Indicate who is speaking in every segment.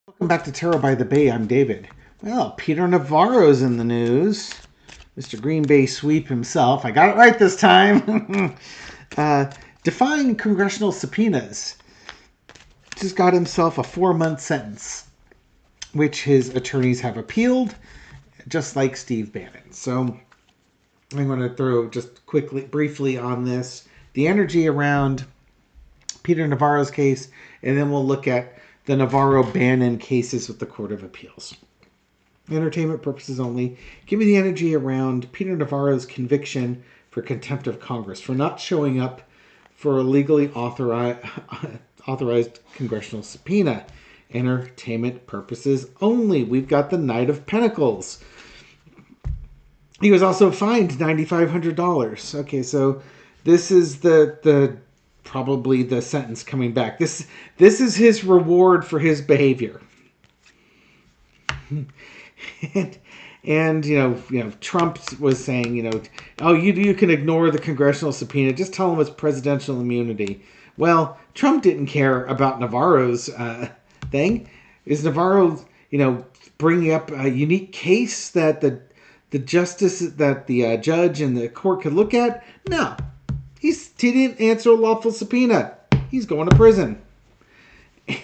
Speaker 1: Welcome back to Tarot by the Bay. I'm David. Well, Peter Navarro's in the news. Mr. Green Bay Sweep himself. I got it right this time. Defying congressional subpoenas. Just got himself a 4-month sentence, which his attorneys have appealed, just like Steve Bannon. So I'm going to throw just briefly on this, the energy around Peter Navarro's case, and then we'll look at the Navarro-Bannon cases with the Court of Appeals. Entertainment purposes only. Give me the energy around Peter Navarro's conviction for contempt of Congress for not showing up for a legally authorized congressional subpoena. Entertainment purposes only. We've got the Knight of Pentacles. He was also fined $9,500. Okay, so this is the probably the sentence coming back. This is his reward for his behavior. and you know Trump was saying, oh, you can ignore the congressional subpoena, just tell him it's presidential immunity. Well, Trump didn't care about Navarro's thing. Is Navarro bringing up a unique case that the judge and the court could look at? No. He didn't answer a lawful subpoena. He's going to prison.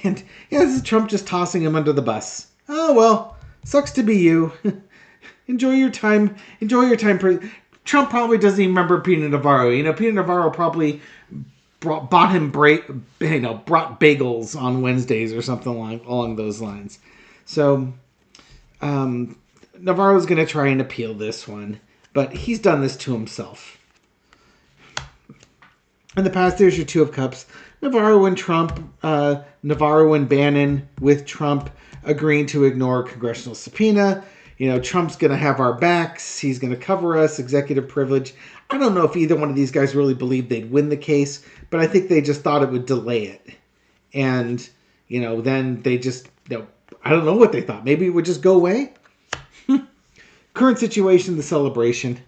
Speaker 1: And this is Trump just tossing him under the bus. Oh, well, sucks to be you. Enjoy your time. Trump probably doesn't even remember Peter Navarro. Peter Navarro probably brought bagels on Wednesdays or something along those lines. So Navarro's going to try and appeal this one. But he's done this to himself. In the past, there's your Two of Cups. Navarro and Bannon with Trump agreeing to ignore a congressional subpoena. Trump's going to have our backs. He's going to cover us. Executive privilege. I don't know if either one of these guys really believed they'd win the case, but I think they just thought it would delay it. And, then they just, I don't know what they thought. Maybe it would just go away. Current situation, the celebration.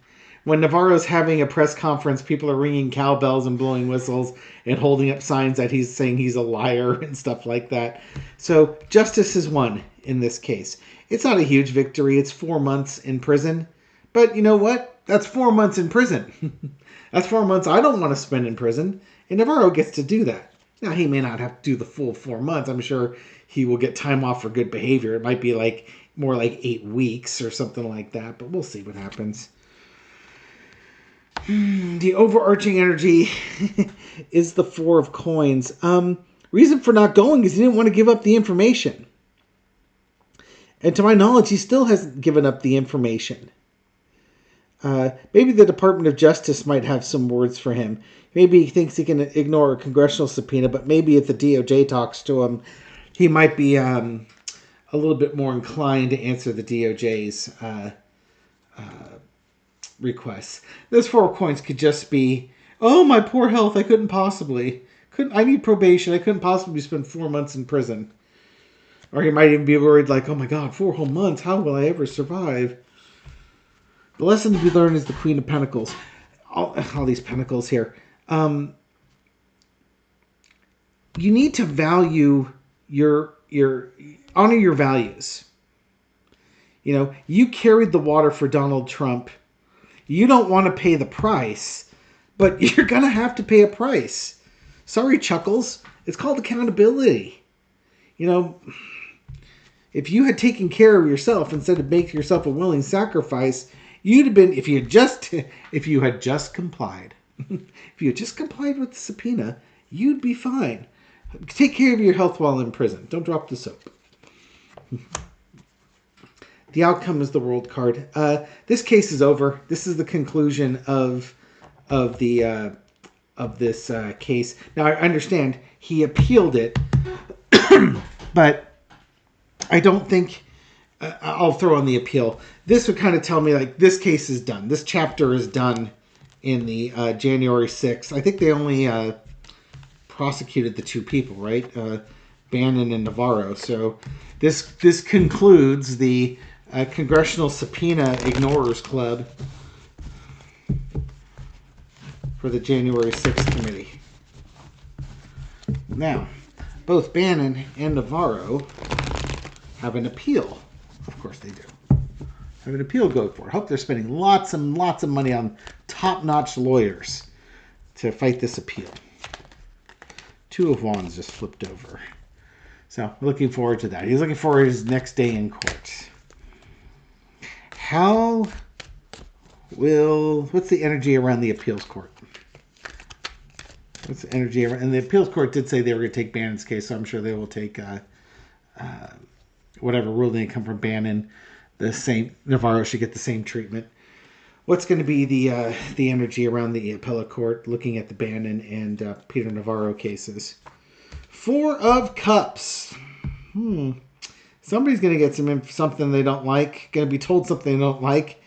Speaker 1: When Navarro's having a press conference, people are ringing cowbells and blowing whistles and holding up signs that he's saying he's a liar and stuff like that. So justice is won in this case. It's not a huge victory. It's 4 months in prison. But you know what? That's 4 months in prison. That's 4 months I don't want to spend in prison. And Navarro gets to do that. Now, he may not have to do the full 4 months. I'm sure he will get time off for good behavior. It might be more like 8 weeks or something like that. But we'll see what happens. The overarching energy is the Four of Coins. Reason for not going is he didn't want to give up the information. And to my knowledge, he still hasn't given up the information. Maybe the Department of Justice might have some words for him. Maybe he thinks he can ignore a congressional subpoena, but maybe if the DOJ talks to him, he might be a little bit more inclined to answer the DOJ's requests. Those 4 coins could just be, oh, my poor health, I I need probation, I couldn't possibly spend 4 months in prison. Or he might even be worried oh my God, 4 whole months, how will I ever survive? The lesson to be learned is the Queen of Pentacles. All these pentacles here. You need to value honor your values. You carried the water for Donald Trump. You don't want to pay the price, but you're going to have to pay a price. Sorry, Chuckles. It's called accountability. If you had taken care of yourself instead of making yourself a willing sacrifice, you'd have been, if you had just complied, if you had just complied with the subpoena, you'd be fine. Take care of your health while in prison. Don't drop the soap. The outcome is the World card. This case is over. This is the conclusion of this case. Now I understand he appealed it, but I don't think I'll throw on the appeal. This would kind of tell me this case is done. This chapter is done in the January 6th. I think they only prosecuted the 2 people, right? Bannon and Navarro. So this concludes the Congressional Subpoena Ignorers Club for the January 6th committee. Now, both Bannon and Navarro have an appeal. Of course they do. Have an appeal go for it. Hope they're spending lots and lots of money on top-notch lawyers to fight this appeal. Two of Wands just flipped over. So, looking forward to that. He's looking forward to his next day in court. What's the energy around the appeals court? What's the energy around? And the appeals court did say they were going to take Bannon's case, so I'm sure they will take whatever ruling come from Bannon. The same, Navarro should get the same treatment. What's going to be the energy around the appellate court looking at the Bannon and Peter Navarro cases? Four of Cups. Somebody's going to get something they don't like. Going to be told something they don't like.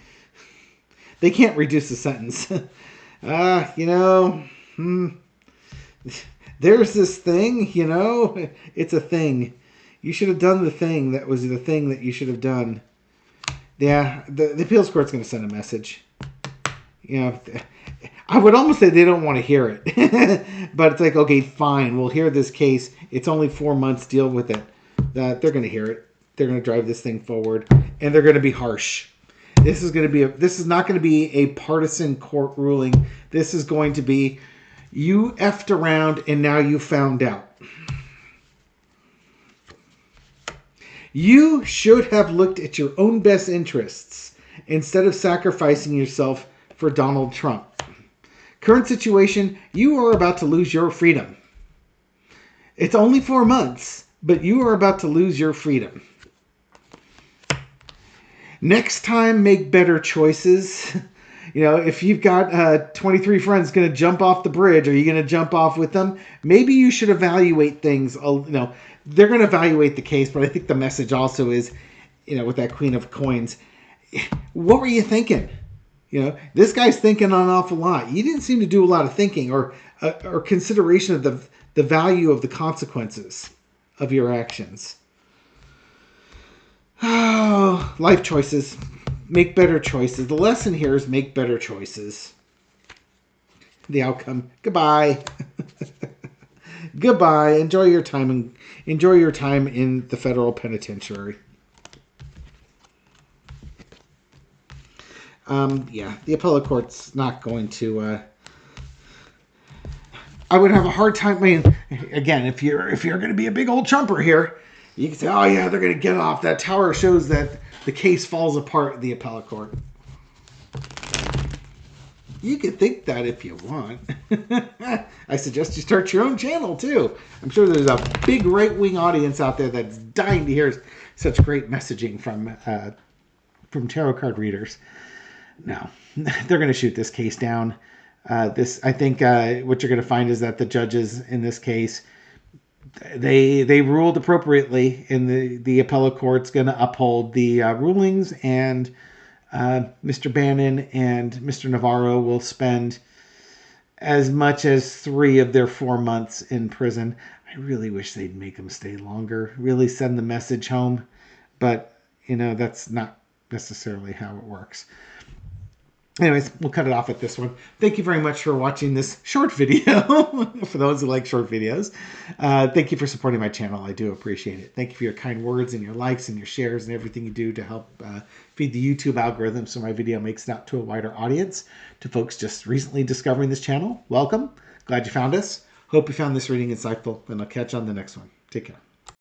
Speaker 1: They can't reduce the sentence. There's this thing, It's a thing. You should have done the thing that was the thing that you should have done. Yeah, the appeals court's going to send a message. I would almost say they don't want to hear it. But it's like, okay, fine, we'll hear this case. It's only 4 months, deal with it. They're going to hear it. They're going to drive this thing forward. And they're going to be harsh. This is not going to be a partisan court ruling. This is going to be, you effed around and now you found out. You should have looked at your own best interests instead of sacrificing yourself for Donald Trump. Current situation, you are about to lose your freedom. It's only 4 months, but you are about to lose your freedom. Next time, make better choices. If you've got 23 friends going to jump off the bridge, are you going to jump off with them? Maybe you should evaluate things. They're going to evaluate the case, but I think the message also is, with that Queen of Coins, what were you thinking? This guy's thinking an awful lot. You didn't seem to do a lot of thinking or consideration of the value of the consequences of your actions. Oh, life choices. Make better choices. The lesson here is make better choices. The outcome. Goodbye. Goodbye. Enjoy your time in the federal penitentiary. The appellate court's not going to. I would have a hard time. Again, if you're going to be a big old Trumper here, you can say, "Oh yeah, they're going to get off." That tower shows that the case falls apart at the appellate court. You can think that if you want. I suggest you start your own channel too. I'm sure there's a big right-wing audience out there that's dying to hear such great messaging from tarot card readers. No, they're going to shoot this case down. I think what you're going to find is that the judges in this case, they ruled appropriately, and the appellate court's going to uphold the rulings, and Mr. Bannon and Mr. Navarro will spend as much as 3 of their 4 months in prison. I really wish they'd make them stay longer, really send the message home, but that's not necessarily how it works. Anyways, we'll cut it off at this one. Thank you very much for watching this short video, for those who like short videos. Thank you for supporting my channel. I do appreciate it. Thank you for your kind words and your likes and your shares and everything you do to help feed the YouTube algorithm so my video makes it out to a wider audience. To folks just recently discovering this channel, welcome. Glad you found us. Hope you found this reading insightful, and I'll catch you on the next one. Take care.